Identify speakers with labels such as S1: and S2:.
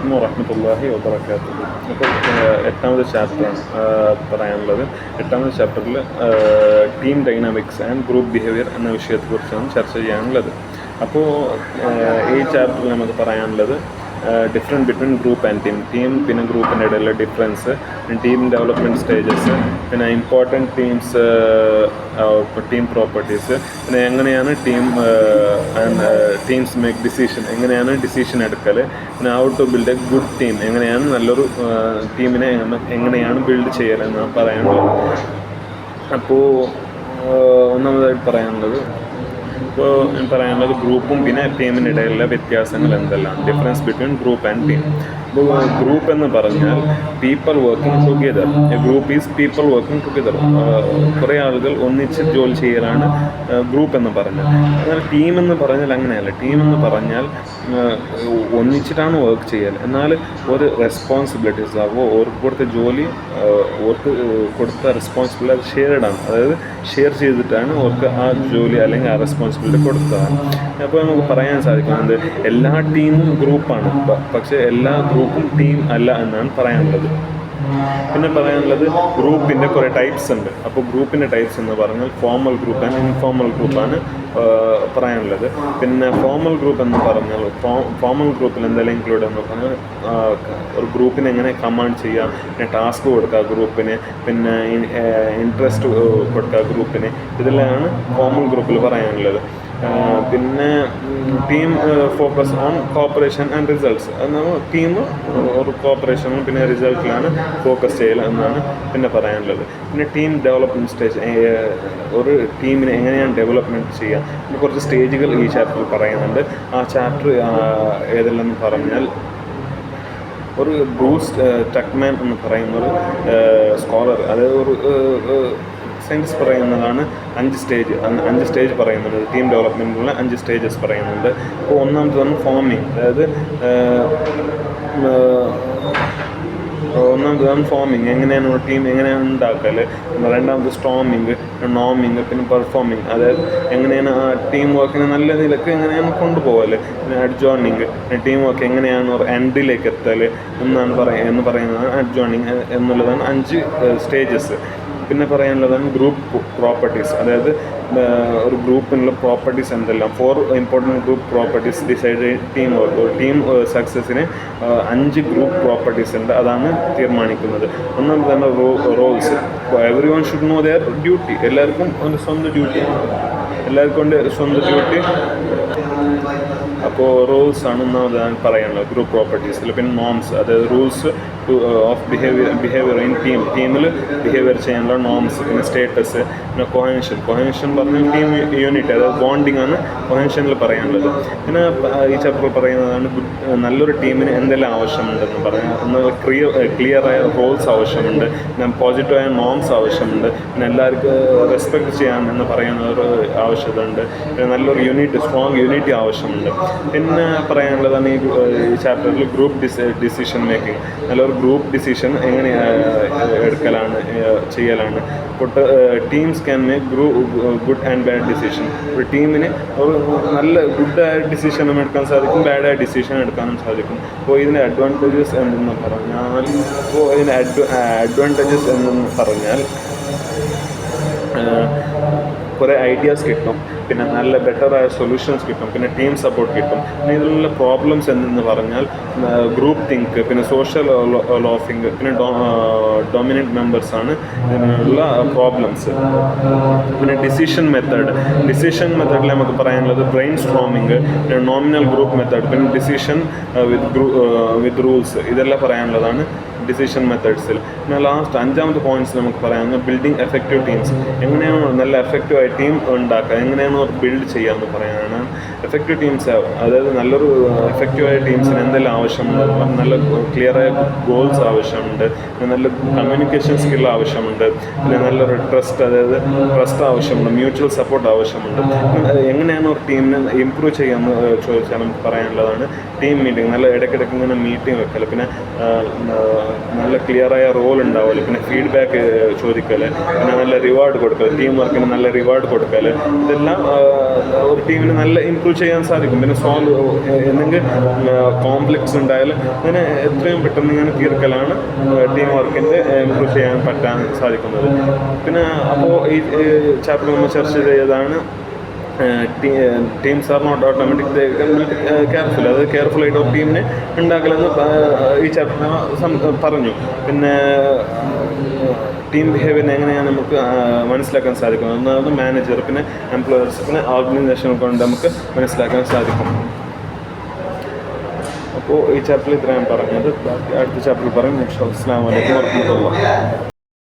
S1: അലൈക്കും വറഹ്മത്തുള്ളാഹി വബറകാതുഹു. അപ്പോൾ എട്ടാമത്തെ ചാപ്റ്ററാണ് പറയാനുള്ളത്. എട്ടാമത്തെ ചാപ്റ്ററിൽ team dynamics and group behaviour എന്ന വിഷയത്തെക്കുറിച്ചാണ് ചർച്ച ചെയ്യാനുള്ളത്. അപ്പോൾ ഈ ചാപ്റ്ററിൽ നമുക്ക് പറയാനുള്ളത് different between group and team പിന്നെ ഗ്രൂപ്പിൻ്റെ ഇടയിലുള്ള ഡിഫറൻസ്, ടീം ഡെവലപ്മെൻറ്റ് സ്റ്റേജസ്, പിന്നെ ഇമ്പോർട്ടൻറ്റ് ടീം പ്രോപ്പർട്ടീസ്, പിന്നെ എങ്ങനെയാണ് ടീംസ് മേക്ക് ഡിസിഷൻ, എങ്ങനെയാണ് ഡിസിഷൻ എടുക്കൽ, പിന്നെ how to build a good team, എങ്ങനെയാണ് നല്ലൊരു ടീമിനെ എങ്ങനെയാണ് ബിൽഡ് ചെയ്യലെന്നാണ് പറയാനുള്ളത്. അപ്പോൾ ഒന്നാമതായിട്ട് പറയാനുള്ളത് ഗ്രൂപ്പും പിന്നെ ടീമിനിടയിലുള്ള വ്യത്യാസങ്ങൾ എന്തെല്ലാം, difference between group and team. അപ്പോൾ ഗ്രൂപ്പ് എന്ന് പറഞ്ഞാൽ people working together. A group is people working together. കുറേ ആളുകൾ ഒന്നിച്ച് ജോലി ചെയ്യലാണ് ഗ്രൂപ്പ് എന്ന് പറഞ്ഞാൽ. എന്നാൽ ടീം എന്ന് പറഞ്ഞാൽ അങ്ങനെയല്ല. ടീം എന്ന് പറഞ്ഞാൽ ഒന്നിച്ചിട്ടാണ് വർക്ക് ചെയ്യൽ, എന്നാൽ ഒരു റെസ്പോൺസിബിലിറ്റീസ് ആകുമ്പോൾ ഓർക്ക് കൊടുത്ത ജോലി, ഓർക്ക് കൊടുത്ത റെസ്പോൺസിബിലിറ്റി അത് ഷെയർഡാണ്. അതായത് ഷെയർ ചെയ്തിട്ടാണ് ഓർക്ക് ആ ജോലി അല്ലെങ്കിൽ ആ റെസ്പോൺസിബിലിറ്റി കൊടുത്തതാണ്. അപ്പോൾ നമുക്ക് പറയാൻ സാധിക്കുന്നത് എല്ലാ ടീമും ഗ്രൂപ്പാണ്, പക്ഷേ എല്ലാ ഗ്രൂപ്പും ടീം അല്ല എന്നാണ് പറയാനുള്ളത്. പിന്നെ പറയാനുള്ളത് ഗ്രൂപ്പിൻ്റെ കുറേ ടൈപ്സ് ഉണ്ട്. അപ്പോൾ ഗ്രൂപ്പിൻ്റെ ടൈപ്സ് എന്ന് പറഞ്ഞാൽ ഫോർമൽ ഗ്രൂപ്പ് ആൻഡ് ഇൻഫോർമൽ ഗ്രൂപ്പാണ് പറയാനുള്ളത്. പിന്നെ ഫോർമൽ ഗ്രൂപ്പ് എന്ന് പറഞ്ഞാൽ ഫോർമൽ ഗ്രൂപ്പിൽ എന്തെല്ലാം ഇൻക്ലൂഡ് എന്ന് പറഞ്ഞാൽ ഒരു ഗ്രൂപ്പിനെ എങ്ങനെ കമാൻഡ് ചെയ്യുക, പിന്നെ ടാസ്ക് കൊടുക്കുക ഗ്രൂപ്പിന്, പിന്നെ ഇൻട്രസ്റ്റ് കൊടുക്കുക ഗ്രൂപ്പിന്, ഇതെല്ലാമാണ് ഫോർമൽ ഗ്രൂപ്പിൽ പറയാനുള്ളത്. പിന്നെ team focus on cooperation and results. എന്നാൽ ടീം ഒരു കോപ്പറേഷനും പിന്നെ റിസൾട്ടിലാണ് ഫോക്കസ് ചെയ്യൽ എന്നാണ് പിന്നെ പറയാനുള്ളത്. പിന്നെ ടീം ഡെവലപ്മെൻറ്റ് സ്റ്റേജ്, ഒരു ടീമിനെ എങ്ങനെയാണ് ഡെവലപ്മെൻറ്റ് ചെയ്യുക, പിന്നെ കുറച്ച് സ്റ്റേജുകൾ ഈ ചാപ്റ്ററിൽ പറയുന്നുണ്ട്. ആ ചാപ്റ്റർ ഏതെല്ലാം പറഞ്ഞാൽ ഒരു ബ്രൂസ് ടക്മാൻ എന്ന് പറയുന്നൊരു സ്കോളർ, അതായത് ഒരു സയൻസ് പറയുന്നതാണ് 5 സ്റ്റേജ് പറയുന്നുണ്ട്. ടീം ഡെവലപ്മെൻറ്റിലുള്ള 5 സ്റ്റേജസ് പറയുന്നുണ്ട്. അപ്പോൾ ഒന്നാമത്തേതാണ് ഫോമിങ്, അതായത് ഫോമിങ്, എങ്ങനെയാണ് ഒരു ടീം എങ്ങനെയാണ് ഉണ്ടാക്കൽ. രണ്ടാമത് സ്റ്റോമിങ്, നോമിങ്, പിന്നെ പെർഫോമിങ്, അതായത് എങ്ങനെയാണ് ആ ടീം വർക്കിനെ നല്ല നിലക്ക് എങ്ങനെയാണ് കൊണ്ടുപോകൽ. പിന്നെ അഡ്ജോയിനിങ്, ടീം വർക്ക് എങ്ങനെയാണ് ഒരു എൻഡിലേക്ക് എത്തൽ എന്ന് പറയുന്നതാണ് അഡ്ജോയിനിങ് എന്നുള്ളതാണ് 5 സ്റ്റേജസ്. പിന്നെ പറയാനുള്ളതാണ് ഗ്രൂപ്പ് പ്രോപ്പർട്ടീസ്, അതായത് ഒരു ഗ്രൂപ്പിനുള്ള പ്രോപ്പർട്ടീസ് എന്തെല്ലാം. 4 important group properties decide team work. ഒരു ടീം സക്സസ്സിന് 5 ഗ്രൂപ്പ് പ്രോപ്പർട്ടീസ് ഉണ്ട്, അതാണ് തീരുമാനിക്കുന്നത്. ഒന്നാമത് തന്നെ roles. Every one should know their duty. എല്ലാവർക്കും ഒരു സ്വന്തം ഡ്യൂട്ടി, അപ്പോൾ റോൾസ് ആണ് ഒന്നാമതാണ് പറയാനുള്ളത് ഗ്രൂപ്പ് പ്രോപ്പർട്ടീസിൽ. പിന്നെ നോംസ്, അതായത് റൂൾസ് ഓഫ് ബിഹേവിയർ ഇൻ ടീമിൽ ബിഹേവിയർ ചെയ്യാനുള്ള നോംസ്. പിന്നെ സ്റ്റേറ്റസ്, പിന്നെ കൊഹൻഷൻ പറഞ്ഞാൽ ടീം യൂണിറ്റ്, അതായത് ബോണ്ടിങ് ആണ് കൊഹൻഷനിൽ പറയാനുള്ളത്. പിന്നെ ഈ ചാപ്റ്ററിൽ പറയുന്നതാണ് നല്ലൊരു ടീമിന് എന്തെല്ലാം ആവശ്യമുണ്ടെന്ന് പറഞ്ഞാൽ ക്ലിയറായ റോൾസ് ആവശ്യമുണ്ട്, പിന്നെ പോസിറ്റീവായ നോംസ് ആവശ്യമുണ്ട്, പിന്നെ എല്ലാവർക്കും റെസ്പെക്ട് ചെയ്യാൻ എന്ന് പറയുന്ന ഒരു ആവശ്യകത ഉണ്ട്, പിന്നെ നല്ലൊരു സ്ട്രോങ് യൂണിറ്റി ആവശ്യമുണ്ട്. പിന്നെ പറയാനുള്ളതാണ് ഈ ചാപ്റ്ററിൽ ഗ്രൂപ്പ് ഡിസിഷൻ മേക്കിംഗ്, നല്ലൊരു ഗ്രൂപ്പ് ഡിസിഷൻ എങ്ങനെ ചെയ്യലാണ്. Teams can make good and bad decision. ഒരു ടീമിന് ഒരു നല്ല ഗുഡായ ഡിസിഷനും എടുക്കാൻ സാധിക്കും, ബാഡായ ഡിസിഷൻ എടുക്കാനും സാധിക്കും. അപ്പോൾ ഇതിൻ്റെ അഡ്വാൻറ്റേജസ് എന്തെന്ന് പറഞ്ഞാൽ കുറേ ഐഡിയാസ് കിട്ടും, പിന്നെ നല്ല ബെറ്ററായ സൊല്യൂഷൻസ് കിട്ടും, പിന്നെ ടീം സപ്പോർട്ട് കിട്ടും. പിന്നെ ഇതിലുള്ള പ്രോബ്ലംസ് എന്തെന്ന് പറഞ്ഞാൽ ഗ്രൂപ്പ് തിങ്ക്, പിന്നെ സോഷ്യൽ ലോഫിങ്, പിന്നെ ഡോമിനൻ്റ് മെമ്പേഴ്സാണ് ഇതിനുള്ള പ്രോബ്ലംസ്. പിന്നെ ഡിസിഷൻ മെത്തേഡിൽ നമുക്ക് പറയാനുള്ളത് ബ്രെയിൻ സ്ട്രോമിങ്, പിന്നെ നോമിനൽ ഗ്രൂപ്പ് മെത്തേഡ്, പിന്നെ ഡിസിഷൻ വിത്ത് റൂൾസ്, ഇതെല്ലാം പറയാനുള്ളതാണ് ഡിസിഷൻ മെത്തേഡ്സിൽ. പിന്നെ ലാസ്റ്റ് 5ാമത്തെ പോയിന്റ്സ് നമുക്ക് പറയാവുന്നത് ബിൽഡിംഗ് എഫക്റ്റീവ് ടീംസ്. എങ്ങനെയാണ് നല്ല എഫക്റ്റീവായ ടീം ഉണ്ടാക്കുക, എങ്ങനെയാണ് ബിൽഡ് ചെയ്യാമെന്ന് പറയാനാണ്. എഫക്റ്റീവ് ടീംസ്, അതായത് നല്ലൊരു എഫക്റ്റീവായ ടീംസിന് എന്തെല്ലാം ആവശ്യമുണ്ട്, നല്ല ക്ലിയറായ ഗോൾസ് ആവശ്യമുണ്ട്, പിന്നെ നല്ല കമ്മ്യൂണിക്കേഷൻ സ്കിൽ ആവശ്യമുണ്ട്, പിന്നെ നല്ലൊരു ട്രസ്റ്റ് ആവശ്യമുണ്ട്, മ്യൂച്വൽ സപ്പോർട്ട് ആവശ്യമുണ്ട്. എങ്ങനെയാണ് ഒരു ടീമിനെ ഇമ്പ്രൂവ് ചെയ്യാമെന്ന് ചോദിച്ചാൽ നമുക്ക് പറയാനുള്ളതാണ് ടീം മീറ്റിംഗ്, നല്ല ഇടയ്ക്കിടയ്ക്ക് ഇങ്ങനെ മീറ്റിംഗ് വെക്കൽ, പിന്നെ നല്ല ക്ലിയറായ റോൾ ഉണ്ടാവില്ല, പിന്നെ ഫീഡ്ബാക്ക് ചോദിക്കൽ, പിന്നെ നല്ല റിവാർഡ് കൊടുക്കൽ, ടീം വർക്കിന് നല്ല റിവാർഡ് കൊടുക്കൽ, ഇതെല്ലാം ഒരു ടീമിന് നല്ല ഇമ്പ്രൂവ് ചെയ്യാൻ സാധിക്കും. പിന്നെ സോൾവ് എന്തെങ്കിലും കോംപ്ലക്സ് ഉണ്ടായാലും അതിനെ എത്രയും പെട്ടെന്ന് ഇങ്ങനെ തീർക്കലാണ് ടീം വർക്കിൻ്റെ ഇമ്പ്രൂവ് ചെയ്യാൻ പറ്റാൻ സാധിക്കുന്നത്. പിന്നെ അപ്പോൾ ഈ ചാപ്റ്റർ നമ്മൾ ചർച്ച ചെയ്തതാണ് teams are not automatic careful, അത് കെയർഫുള്ളായിട്ട് ഒരു ടീമിനെ ഉണ്ടാക്കലെന്ന് ഈ ചാപ്റ്റർ പറഞ്ഞു. പിന്നെ ടീം ബിഹേവിയറിനെ എങ്ങനെയാണ് നമുക്ക് മനസ്സിലാക്കാൻ സാധിക്കും ഒന്നാമത് മാനേജർ, പിന്നെ എംപ്ലോയേഴ്സ്, പിന്നെ ഓർഗനൈസേഷൻ കൊണ്ട് നമുക്ക് മനസ്സിലാക്കാൻ സാധിക്കും. അപ്പോൾ ഈ ചാപ്റ്ററിൽ ഇത്രയാണ് പറഞ്ഞത്. അടുത്ത ചാപ്റ്ററിൽ പറയും. അസ്സലാമു അലൈക്കും വറഹ്മത്തുള്ളാഹി.